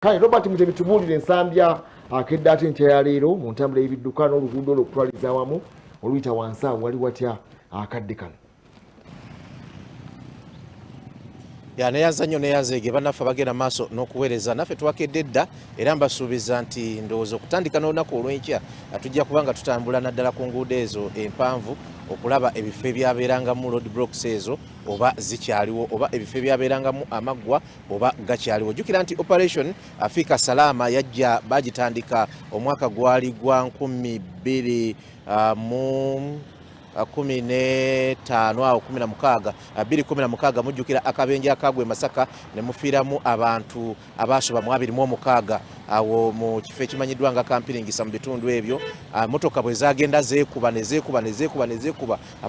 kale Robert Mutebi tubulire Nsambya akedde ate nti yaleero mu ntambula y'ebidduka n'oluguudo olw'okutwaliza awamu oluyita wansi awo wali watya akadde kano. Ya neyanza nnyo neyanzeege bannaffe bagenda maaso n'okuweereza naffe twakedde dda era mbasuubiza nti ndowooza okutandika n'olunaku olw'enkya tujja kuba nga tutambula naddala ku nguudo ezo empanvu okulaba ebifo ebyabeerangamu road blocks ezo oba zikyaliwo oba ebifo ebyabeerangamu amaggwa oba gakyaliwo. Jjukira nti operation Afrika Salama yajja bagitandika omwaka gwali gwa 2016 mujjukira akabenje akagwe Masaka ne mufiiramu abantu abasoba mu 26 awo mu kifo ekimanyiddwa nga kampiringisa mu bitundu ebyo. Motoka bwe zagenda zeekuba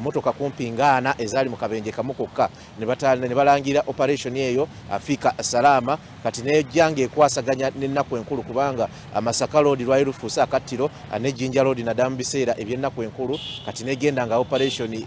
motoka kumpi ngaana ezaali mu kabenje kamu kokka ne balangira operation eyo Afrika Salama kati nejjanga ekwasaganya n'ennaku enkulu kubanga Masaka Road lwali lufuuse akattiro ne Jinja Road nadamu biseera eby'ennaku enkulu kati negenda nga operation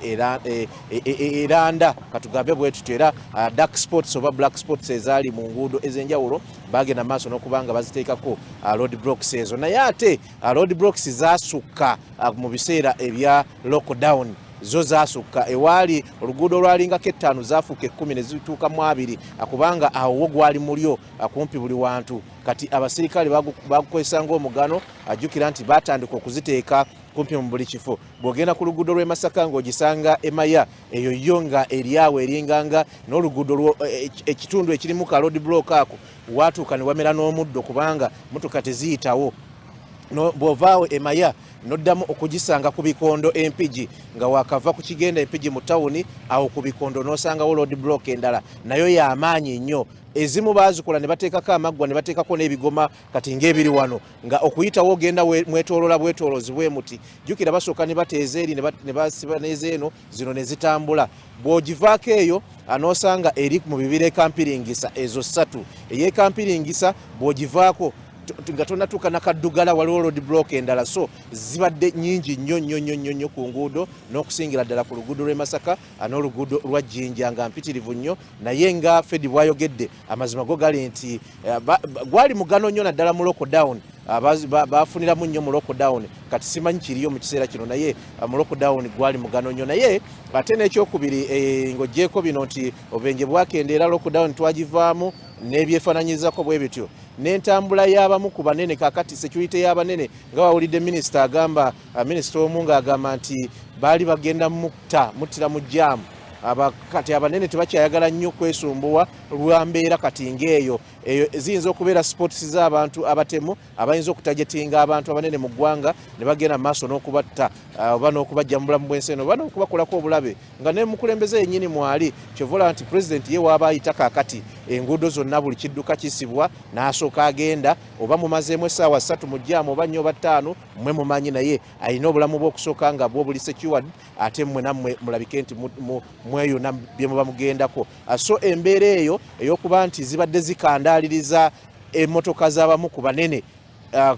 eranda katugambe bwe tutyo era dark spots oba black spots ezaali mu nguudo ez'enjawulo bagenda maaso n'okubanga baziteekako road blocks ezo. Naye ate road blocks zasukka mu biseera ebya lockdown zo zasukka ewaali oluguudo olwalingako 5 zafuuka 10 ne zituuka mu 2 kubanga awo gwali mulyo kumpi buli wantu kati abasirikale bagukozesa ng'omugano. Ajjukira nti batandika okuziteeka kumpi mu buli kifo. Bw'ogenda ku luguudo lw'e Masaka ng'ogisanga Emaya eyo yo nga eryawo eringanga n'oluguudo ekitundu ekirimu ka road block ako watuuka ne wamera n'omuddo kubanga motoka teziyitawo. Bw'ovaawo Emaya noddamu okugisanga ku bikondo empigi nga wakava ku kigenda empigi mu tawuni awo ku bikondo n'osangawo road block endala nayo y'amaanyi nnyo. Ezimu baazikola ne bateekako amaggwa ne bateekako n'ebigoma kati ng'ebiri wano nga okuyitawo ogenda mwetoolola bwetoolozi bwe muti. Jjukira basooka ne bateeza eri ne basiba n'ezeeno zino ne zitambula. Bw'ogivaako eyo n'osanga eri mu bibira ekampiringisa ezo 3 ey'ekampiringisa bw'ogivaako nga tonatuuka nakaddugala waliwo road block endala so zibadde nyingi nnyo ku nguudo n'okusingira ddala ku luguudo lw'e Masaka n'oluguudo lwa Jinja nga mpitirivu nnyo naye nga Fedi bwayogedde amazima go gali nti gwali mugano nnyo naddala mu lockdown bafuniramu nnyo mu lockdown kati simanyi kiriyo mu kiseera kino naye mu lockdown gwali mugano nnyo naye ate n'ekyokubiri ng'oggyeko bino nti obubenje bwakendeera lockdown twagivaamu n'ebyefaananyizako bwe bityo n'entambula y'abamu ku banene kakati security y'abanene nga wawulidde minisita agamba minisita omu ng'agamba nti baali bagenda muttira mu jaamu kati abanene tebakyayagala nnyo kwesumbuwa lwa mbeera kati ng'eyo ziyinza okubeera sports z'abantu abatemu abayinza okutajetinga abantu abanene mu ggwanga ne bagenda maaso n'okubatta oba n'okubajja mu bulamu bw'ensi eno oba n'okubakolako obulabe nga ne mukulembeze yennyini mwali kyovola nti pulezidenti ye waaba ayita kaakati enguudo zonna buli kidduka kisibwa n'asooka agenda oba mumazeemu essaawa 3 mu jjaamu oba 4 oba 5 mmwe mumanyi naye alina obulamu bw'okusooka nga bwo buli secured ate mmwe nammwe mulabike nti mweyuna bye muba mugendako. So embeera eyo ey'okuba nti zibadde zikandaaliriza emmotoka z'abamu ku banene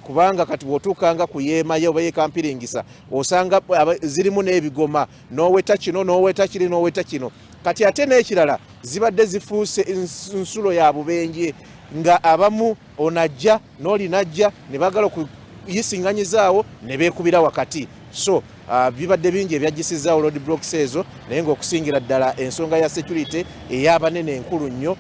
kubanga kati bw'otuukanga ku Yemaye oba yekampiringisa osanga zirimu n'ebigoma n'oweta kino n'oweta kiri n'oweta kino kati ate n'ekirala zibadde zifuuse nsulo ya bubenje nga abamu onajja n'oli najja ne bagala okuyisinganyizaawo ne beekubira wakati. So bibadde bingi ebyaggisizaawo road blocks ezo naye ng'okusingira ddala ensonga ya security ey'abanene enkulu nnyo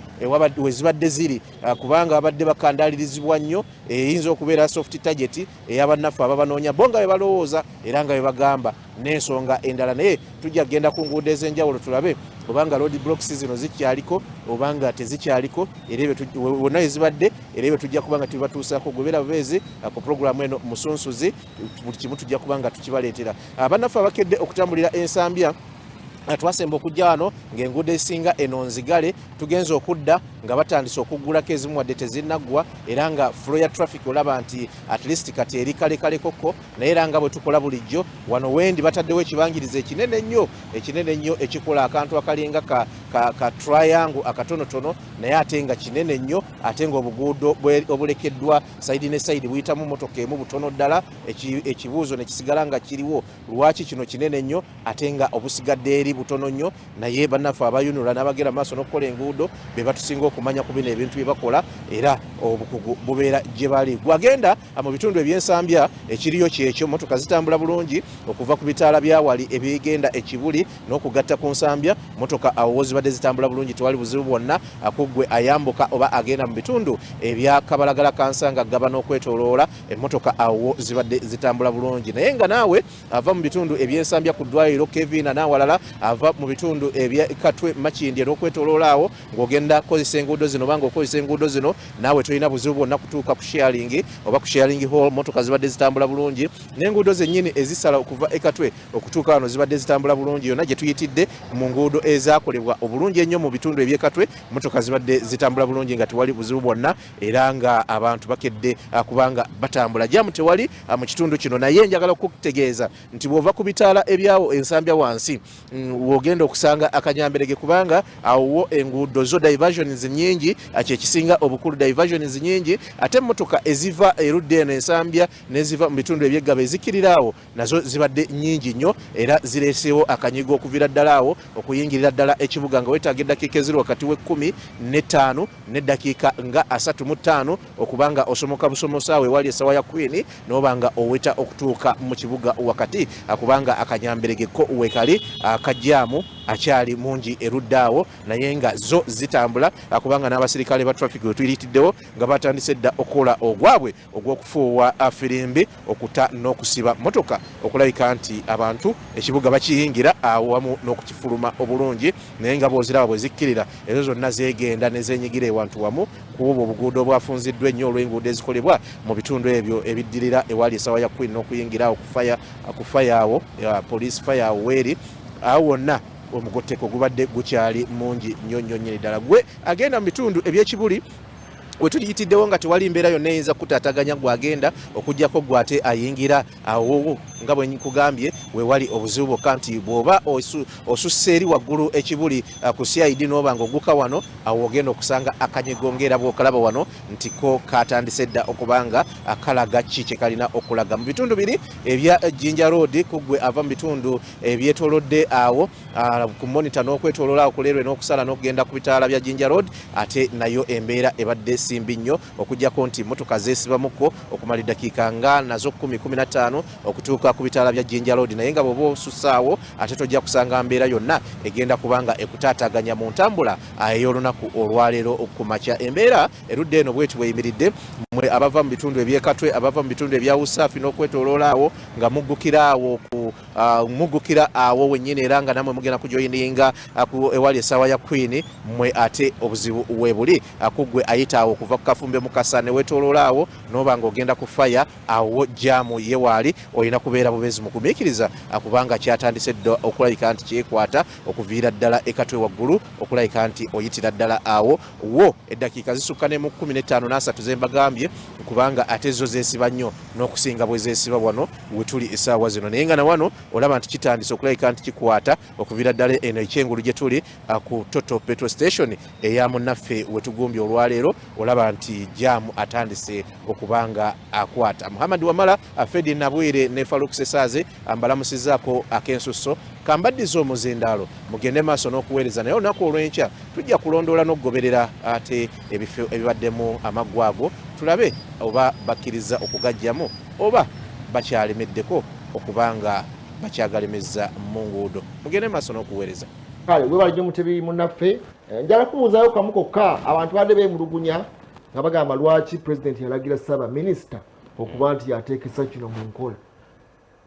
we zibadde ziri kubanga babadde bakandaalirizibwa nnyo eyinza okubeera soft target ey'abannaffe ababanoonya bo nga bwe balowooza era nga bwe bagamba n'ensonga endala naye tujja kgenda ku nguudo ez'enjawulo tulabe obanga road blocks zino zikyaliko obanga tezikyaliko era wonna ezibadde era ebyo tujja kuba nga tubatuusaako gobeera bubeezi ku programu eno Omusunsuzi buli kimu tujja kuba nga tukibaleetera. Abannaffe abakedde okutambulira Nsambya twasemba okujja wano ng'enguudo esinga eno nzigale tugenza okudda nga batandise okuggulako ezimu wadde tezinnaggwa era nga flow ya traffic olaba nti at least kati eri kalekalekoko naye era nga bwe tukola bulijjo wano wendi bataddewo ekibangiriza ekinene nnyo ekikola akantu akalinga ka ka triangle akatonotono naye ate nga kinene nnyo ate nga obuguudo obulekeddwa side ne side buyitamu motoka emu butono ddala ekibuuzo ne kisigala nga kiriwo lwaki kino kinene nnyo ate nga obusigadde eri butono nnyo naye bannaffe abayunula n'abagera maaso n'okukola enguudo be batusinga okumanya ku bino ebintu bye bakola era obukugu bubeera gye bali gwagenda mu bitundu eby'Ensambya ekiriyo kyekyo motoka zitambula bulungi okuva ku bitaala byawali ebigenda ekibuli n'okugatta ku Nsambya motoka awo zibadde zitambula bulungi tewali buzibu bwonna akuggwe ayambuka oba agenda mu bitundu ebya Kabalagala Kansanga gaba n'okwetoloola emmotoka awo zibadde zitambula bulungi naye nga naawe ava mu bitundu eby'Ensambya ku ddwaliro Kevin n'awalala ava mu bitundu ebya Katwe Makindye n'okwetoloola awo ng'ogenda kukozesa enguudo zino oba ng'okozesa enguudo zino naawe tolina buzibu bwonna kutuuka ku sharing oba ku sharing hall motoka zibadde zitambula bulungi n'enguudo zennyini ezisala okuva Katwe okutuuka wano zibadde zitambula bulungi yonna gye tuyitidde mu nguudo ezaakolebwa obulungi ennyo mu bitundu eby'Ekatwe motoka zibadde zitambula bulungi nga tewali buzibu bwonna era nga abantu bakedde kubanga batambula jamu tewali mu kitundu kino naye njagala okutegeeza nti bw'ova ku bitaala ebyawo Ensambya wansi wogenda okusanga akanyamberege kubanga awo enguudo zo diversions nnyingi kyekisinga obukulu diversions nnyingi ate emmotoka eziva erudde eno Ensambya neziva mu bitundu ebyeggaba ezikirira awo nazo zibadde nnyingi nnyo era zireeseewo akanyigo okuvira ddala awo okuyingirira ddala ekibuga nga weetaaga eddakiika eziri wakati w'15 n'eddakiika nga 35 okubanga osomoka busomosaawe wali esawa ya Queen n'oba nga oweta okutuuka mu kibuga wakati kubanga akanyamberegeko wekali akajjaamu akyali mungi erudde naye nga zo zitambula kubanga n'abasirikale ba traffic wetuyitiddewo nga batandise dda okukola ogwabwe ogw'okufuuwa firimbi okuta n'okusiba motoka okulabika nti abantu ekibuga bakiyingira awamu n'okukifuluma obulungi naye nga bw'oziraba bwe zikkirira ezo zonna zeegenda ne zeenyigira ewantu wamu kuba obuguudo obwafunziddwa ennyo olw'enguudo ezikolebwa mu bitundu ebyo ebiddirira ewali esawa ya Queen n'okuyingira okufaya awo police fire awo weeri awo wonna omugotteko gubadde gukyali mungi nnyo nnyini ddala gwe agenda mu bitundu eby'ekibuli wetuyitiddewo nga tewali mbeera yonna eyinza kutaataganya gwagenda okugjako gwate ayingira awo nga bwe nkugambye wewali obuzibu bwokka nti bw'oba osusse eri waggulu ekibuli ku CID n'oba ng'ogguka wano awo ogenda okusanga akanyigo ng'era bw'okalaba wano nti ko katandise dda okubanga akalaga ki kye kalina okulaga mu bitundu biri ebya Jinja Road kuggwe ava mu bitundu ebyetoolodde awo ku monitor n'okwetooloola awo kuleerwe n'okusala n'okugenda ku bitaala bya Jinja Road ate nayo embeera ebadde simbi nnyo okujjako nti motoka zeesibamukko okumala eddakiika nga nazo 10-15 okutuuka ku bitaala bya Jinja Road naye nga bw'oba osussaawo ate tojja kusanga mbeera yonna egenda kubanga ekutaataganya mu ntambula ey'olunaku olwaleero ku makya embeera erudde eno bweti bweyimiridde mwe abava mu bitundu eby'Ekatwe abava mu bitundu ebya Usaafi n'okwetooloola awo nga muggukira awo wennyini era nga namwe mugenda kujoyininga ewali essaawa ya Queen mwe ate obuzibu weebuli akuggwe ayita awo okuva ku Kafumbe Mukasa ne weetooloola awo n'oba ng'ogenda ku faya awo jaamu ye waali olina kubeera bubeezi mu kumiikiriza kubanga kyatandise dda okulabika nti kyekwata okuviira ddala Ekatwe waggulu okulabika nti oyitira ddala awo wo eddakiika zisukka ne mu 15 n'asatu ze mbagambye kubanga ate zo zeesiba nnyo n'okusinga bwe zeesiba wano we tuli essaawa zino naye nga na wano olaba nti kitandise okulabika nti kikwata okuviira ddala eno ekyengulu gye tuli ku Total Petrol Station eya munnaffe we tugumbye olwaleero olaba nti jaamu atandise okubanga akwata. Muhammad Wamala Fedi Nabwire ne Faruk Sesaze ambalamusizaako ak'ensusso kambaddiza omuzindaalo mugende maaso n'okuweereza naye olunaku olw'enkya tujja kulondoola n'okugoberera ate ebifo ebibaddemu amaggwago tulabe oba bakkiriza okugajjamu oba bakyalemeddeko okubanga bakyagalemezza mu nguudo mugende maaso n'okuweereza. Kale gwe bali mutebi munnaffe njala kumuuzaayo kamu kokka abantu badde beemulugunya nga bagamba lwaki pulezidenti yalagira Ssaabaminisita okuba nti yateekesa kino mu nkola.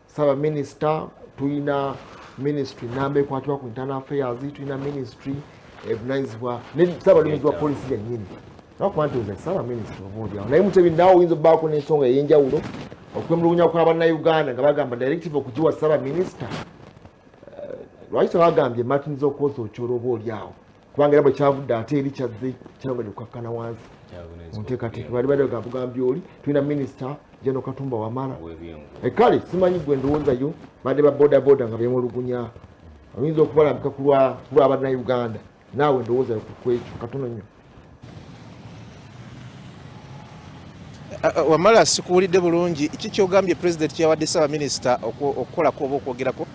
Ssaabaminisita tulina ministry namba ekwatibwa ku internal affairs tulina ministry evunanyizibwa ne Ssaabaduumizi wa poliisi yennyini nakuba nti oza Ssaabaminisita obaolyawo naye mutebi naawe oyinza obbaako n'ensonga ey'enjawulo okwemulugunya kwa bannayuganda nga bagamba directive okugiwa Ssaabaminisita lwaki tebagambye Martins okwoza okyolo obaolyawo kubanga era bwe kyavudde ate eri kyazze kyagenda okukakkana wansi munteekateeka bali badde bagambye oli tulina minisita Jeno Katumba Wamala kale simanyi gwe ndowoozayo badde ba boda nga beemulugunya oyinza okubalambika ku lwa bannayuganda naawe ndowooza ku ekyo katono nnyo. Wamala sikuwulidde bulungi ki kyogambye president kyawadde Ssaabaminisita okukolako oba okwogerako?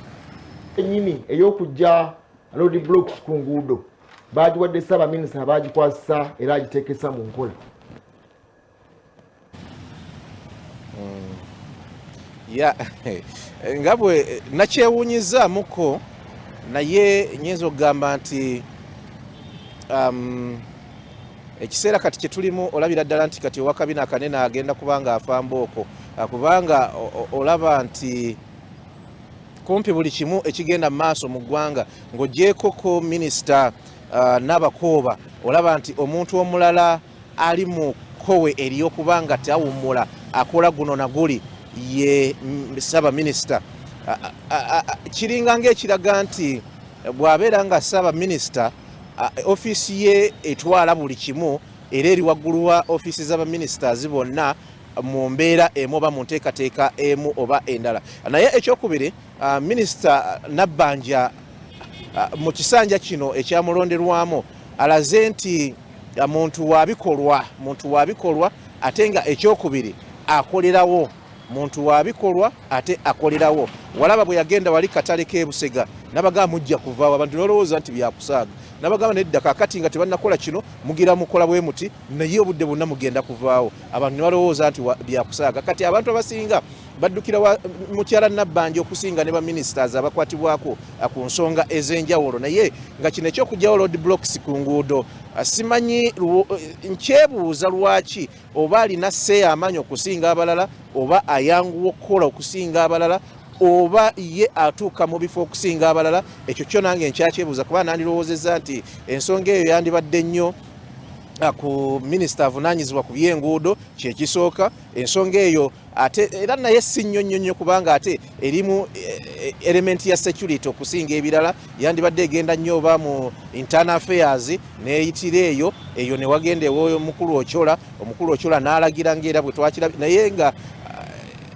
Ennyini ey'okujja road blocks ku nguudo baagiwadde Ssaabaminisita baagikwasa era agiteekesa mu nkola. Nga bwe nakyewuunyizaamuko naye nyinza okugamba nti ekiseera kati kye tulimu olabira ddala nti kati owakabina akanene agenda kubanga afambooko kubanga olaba nti kumpi buli kimu ekigenda mu maaso mu ggwanga ng'ogyekoko minisita n'abakooba olaba nti omuntu omulala ali mu kkowe ery'okubanga tawummula akola guno na guli ye Ssaabaminisita. Kiringa ng'ekiraga nti bw'abeera nga Ssaabaminisita ofiisi ye etwala buli kimu era eri waggulu wa ofiisi z'abaminisitaazi bonna mu mbeera emu oba mu nteekateeka emu oba endala. Naye ekyokubiri minisita Nabbanja mu kisanja kino ekyamulonderwamu alaze nti muntu wa bikolwa ate nga ekyokubiri akolerawo. Muntu wa bikolwa ate akolerawo. Walaba bwe yagenda wali katale k'e Busega n'abagamba mujja kuvaawo abantu nolowooza nti byakusaaga n'abagamba nedda kaakati nga tebannakola kino mugira mukola bwe muti naye obudde bwonna mugenda kuvaawo abantu ne balowooza nti byakusaaga. Kati abantu abasinga baddukira mukyala Nabbanja okusinga ne baminisitaazi abakwatibwako ku nsonga ez'enjawulo naye nga kino ekyokugyawo road blocks ku nguudo simanyi nkyebuuza lwaki oba alina seeya amaanyi okusinga abalala oba ayanguwa okukola okusinga abalala oba ye atuuka mu bifo okusinga abalala. Ekyo kyo nange nkyakyebuuza kuba nandirowoozezza nti ensonga eyo yandibadde nnyo ku minisita avunaanyizibwa ku by'enguudo kyekisooka. Ensonga eyo ate era naye si nnyonnyo kubanga ate erimu elementi ya security okusinga ebirala yandibadde egenda nnyo oba mu internal affairs neeyitira eyo ne wagenda ewoyo omukulu Ochola n'alagira ng'era bwe twakirabye naye nga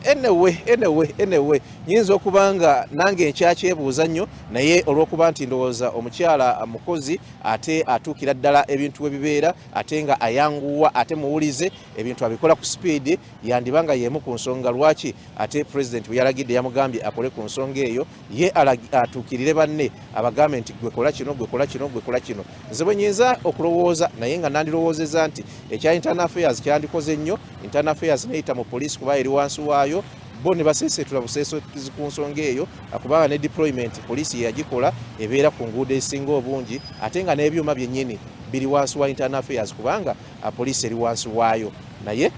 anyway nyinza okubanga nange nkyakyebuuza nnyo naye olw'okuba nti ndowooza omukyala mukozi ate atuukira ddala ebintu ebibeera ate nga ayanguwa ate muwulize ebintu abikola ku speed yandibanga yemu ku nsonga lwaki ate president bwe yalagidde yamugambye akole ku nsonga eyo ye atuukirire banne abagambe nti gwekola kino. Nze bwe nyinza okulowooza naye nga nandirowoozezza nti ekya internal affairs kyandikoze nnyo. Internal affairs neyita mu poliisi kuba eri wansi waayo bo ne baseesetula buseesozi ku nsonga eyo kubanga ne deployment poliisi yagikola ebeera ku nguudo esinga obungi ate nga n'ebyuma byennyini biri wansi wa internal affairs kubanga poliisi eri wansi waayo naye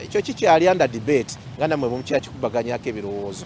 ekyo kikyali under debate nga nammwe mukyakikubaganyako ebirowoozo.